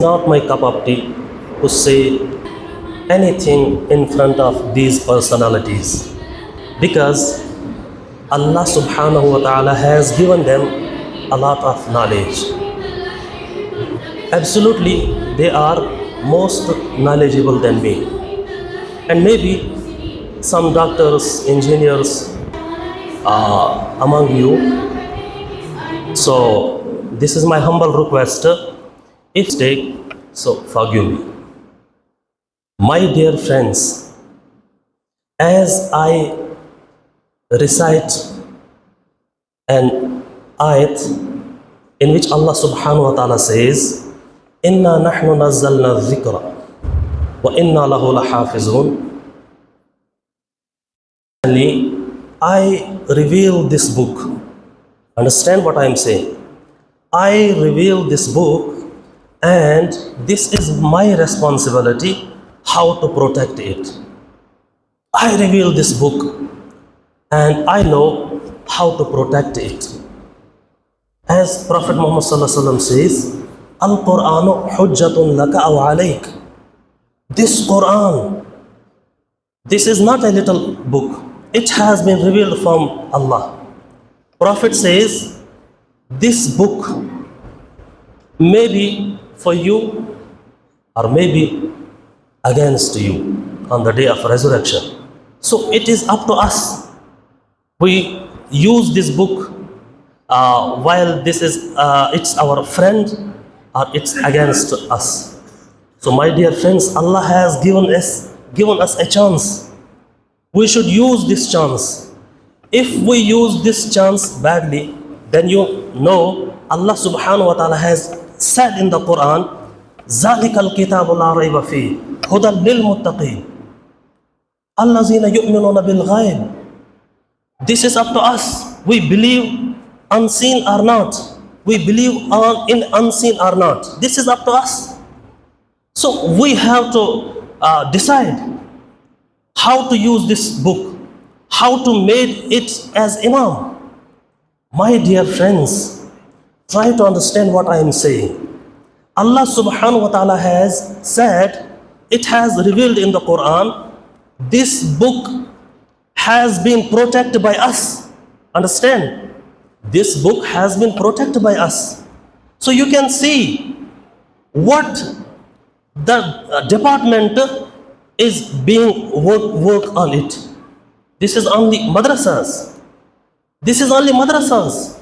Not my cup of tea to say anything in front of these personalities, because Allah subhanahu wa ta'ala has given them a lot of knowledge. Absolutely, they are most knowledgeable than me. And maybe some doctors, engineers among you. So this is my humble request. If mistake, so forgive me. My dear friends, as I recite an ayat in which Allah subhanahu wa ta'ala says, "Inna nahnu nazzalna dhikra wa inna lahu lahafizun." I reveal this book. Understand what I am saying? I reveal this book, and this is my responsibility how to protect it. I reveal this book, and I know how to protect it. As Prophet Muhammad sallallahu alaihi wasallam says, "Al-Qur'anu hujjatun laka aw alayk." This Quran, this is not a little book. It has been revealed from Allah. Prophet says, this book may be for you or maybe against you on the day of resurrection. So it is up to us. We use this book while this is it's our friend or it's against us. So my dear friends, Allah has given us a chance. We should use this chance. If we use this chance badly, then you know Allah subhanahu wa ta'ala has said in the Quran, "Zalikal kitabu la rayba fihi, hudan lil muttaqin, allazina yu'minuna bil ghaib." This is up to us. We believe unseen or not. We believe in unseen or not. This is up to us. So we have to decide how to use this book, how to make it as imam. My dear friends, try to understand what I am saying. Allah subhanahu wa ta'ala has said, it has revealed in the Quran, this book has been protected by us. Understand? This book has been protected by us. So you can see what the department is being work on it. This is only madrasas. This is only madrasas.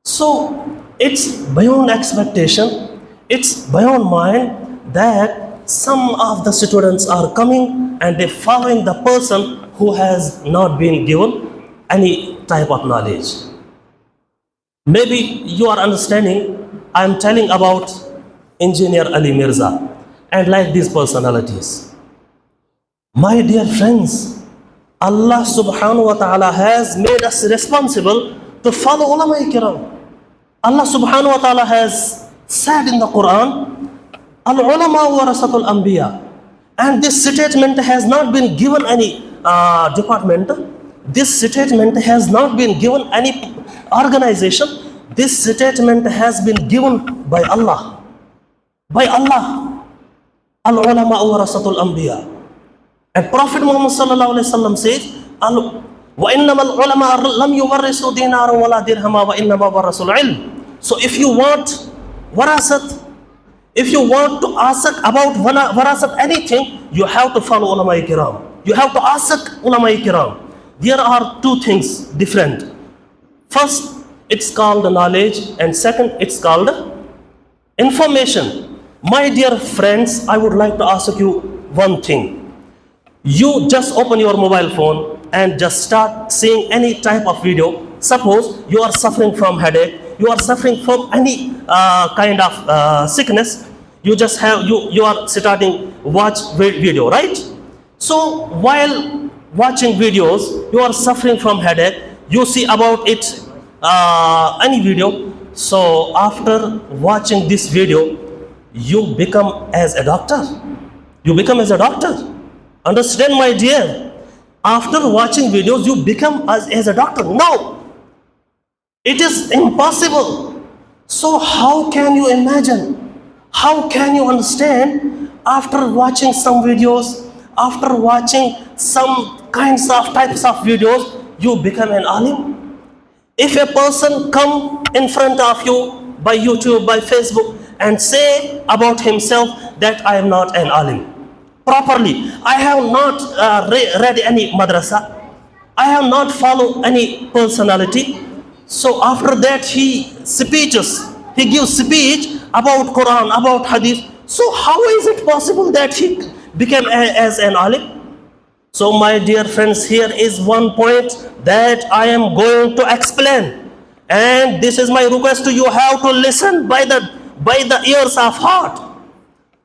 So it's beyond expectation, it's beyond mind that some of the students are coming and they following the person who has not been given any type of knowledge. Maybe you are understanding, I am telling about Engineer Ali Mirza and like these personalities. My dear friends, Allah subhanahu wa ta'ala has made us responsible to follow ulama kiram. Allah subhanahu wa ta'ala has said in the Quran, "Al-ulama warasatul anbiya." And this statement has not been given any department. This statement has not been given any organization. This statement has been given by Allah. By Allah. Al-ulama warasatul anbiya. And Prophet Muhammad sallallahu alaihi wasallam says, "Wa innamal ulama lam yuwarrisu dinaran wala dirhama wa innama warasul ilm." So if you want warasat, if you want to ask about warasat anything, you have to follow ulama kiram. You have to ask ulama kiram. There are two things different. First, it's called knowledge, and second, it's called information. My dear friends, I would like to ask you one thing. You just open your mobile phone and just start seeing any type of video. Suppose you are suffering from headache, you are suffering from any kind of sickness, you are starting watch video, right? So while watching videos, you are suffering from headache, you see about it any video. So after watching this video, you become as a doctor. You become as a doctor. Understand, my dear? After watching videos, you become as a doctor. No, it is impossible. So how can you imagine How can you understand after watching some videos, after watching some kinds of types of videos, you become an alim? If a person come in front of you by YouTube, by Facebook, and say about himself that I am not an alim, properly, I have not read any madrasa, I have not followed any personality. So after that he gives speech about Quran, about Hadith. So how is it possible that he became as an alim? So my dear friends, here is one point that I am going to explain. And this is my request to you, have to listen by the ears of heart.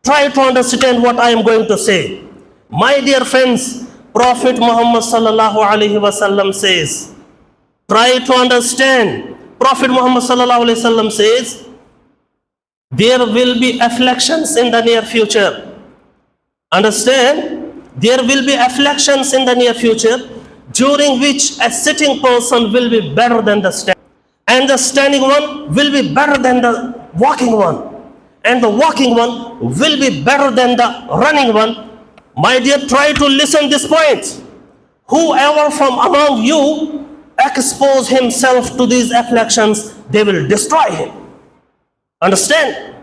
Try to understand what I am going to say. My dear friends, Prophet Muhammad sallallahu alaihi wasallam says, try to understand. Prophet Muhammad sallallahu alaihi wasallam says, there will be afflictions in the near future. Understand? There will be afflictions in the near future, during which a sitting person will be better than the standing, and the standing one will be better than the walking one, and the walking one will be better than the running one. My dear, try to listen this point. Whoever from among you expose himself to these afflictions, they will destroy him. Understand?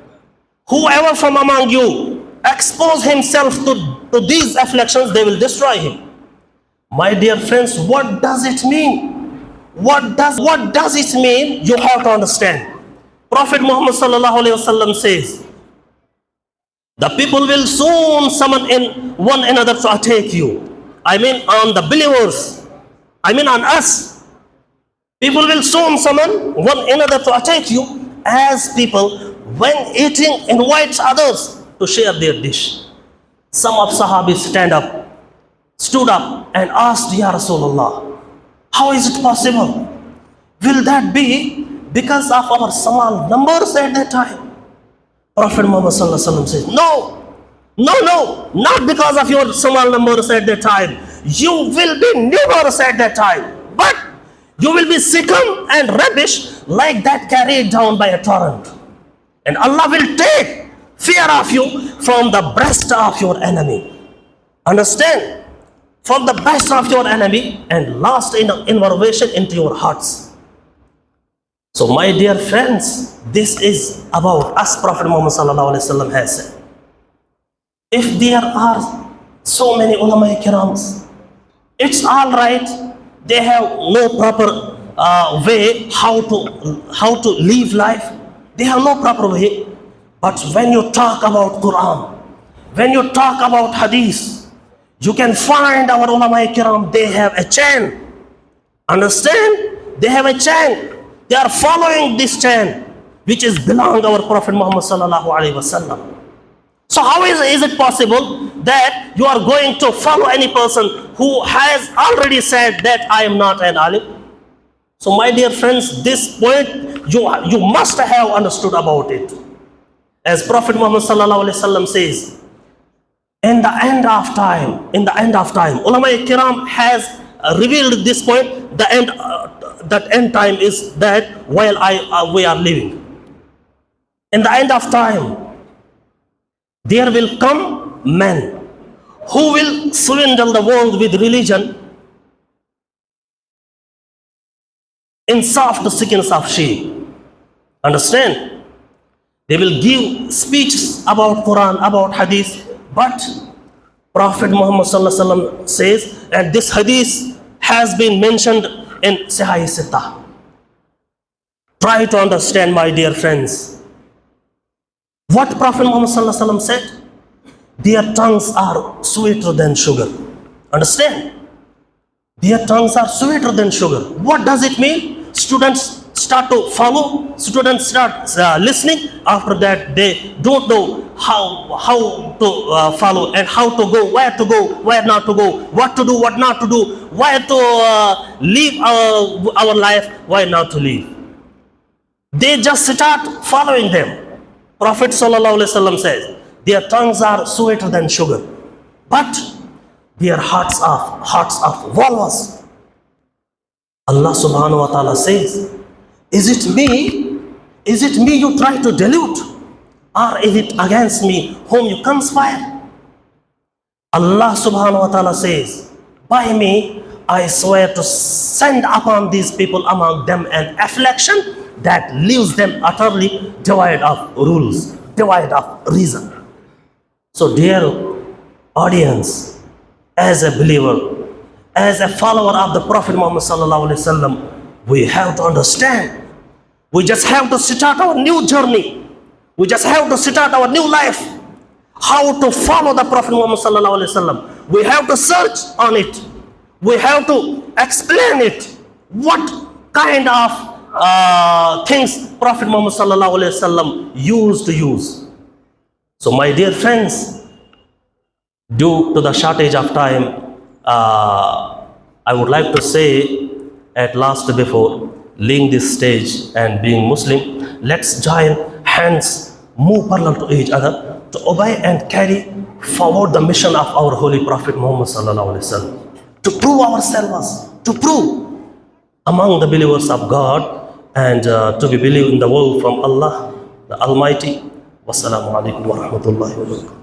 Whoever from among you expose himself to these afflictions, they will destroy him. My dear friends, what does it mean? What does it mean? You have to understand. Prophet Muhammad sallallahu alaihi wasallam says, the people will soon summon in one another to attack you. I mean on the believers. I mean on us. People will soon summon one another to attack you, as people, when eating, invite others to share their dish. Some of Sahabis stood up and asked, Ya Rasulullah, how is it possible? Will that be because of our small numbers at that time? Prophet Muhammad sallallahu alaihi wasallam says, no, not because of your small numbers at that time. You will be numerous at that time, but you will be sickened and rubbish like that carried down by a torrent. And Allah will take fear of you from the breast of your enemy. Understand? From the breast of your enemy, and last in invasion into your hearts. So my dear friends, this is about us. Prophet Muhammad sallallahu alaihi wasallam has said, if there are so many ulama kirams, it's all right. They have no proper way how to live life. They have no proper way. But when you talk about Quran, when you talk about Hadith, you can find our ulama kiram, they have a chain. Understand? They have a chain. They are following this chain, which is belong our Prophet Muhammad sallallahu alaihi wasallam. So how is it possible that you are going to follow any person who has already said that I am not an alim? So my dear friends, this point you must have understood about it. As Prophet Muhammad sallallahu alaihi wasallam says, in the end of time, ulama kiram has revealed this point. That end time is that while we are living. In the end of time, there will come men who will swindle the world with religion in soft skins of sheep. Understand? They will give speeches about Quran, about Hadith, but Prophet Muhammad sallallahu alaihi wasallam says, and this Hadith has been mentioned in Sahih Sittah. Try to understand, my dear friends, what Prophet Muhammad sallallahu alaihi wasallam said. Their tongues are sweeter than sugar. Understand? Their tongues are sweeter than sugar. What does it mean? Students start to follow. Students start listening. After that, they don't know how to follow and how to go, where not to go, what to do, what not to do, where to live our life, why not to live. They just start following them. Prophet sallallahu alaihi wasallam says, their tongues are sweeter than sugar, but their hearts are walrus. Allah subhanahu wa ta'ala says, is it me you try to dilute? or is it against me whom you conspire? Allah subhanahu wa ta'ala says, by me I swear to send upon these people among them an affliction that leaves them utterly devoid of rules, devoid of reason. So dear audience, as a believer, as a follower of the Prophet Muhammad sallallahu alaihi wasallam, we have to understand. We just have to start our new journey. We just have to start our new life. How to follow the Prophet Muhammad sallallahu alaihi wasallam. We have to search on it. We have to explain it. What kind of things Prophet Muhammad sallallahu alaihi wasallam used to use. So my dear friends, due to the shortage of time, I would like to say at last, before leaving this stage and being Muslim, let's join hands, move parallel to each other, to obey and carry forward the mission of our Holy Prophet Muhammad sallallahu alaihi wasallam, to prove ourselves, to prove among the believers of God, and to be believed in the world from Allah, the Almighty. Wassalamu alaikum wa rahmatullahi wa barakatuh.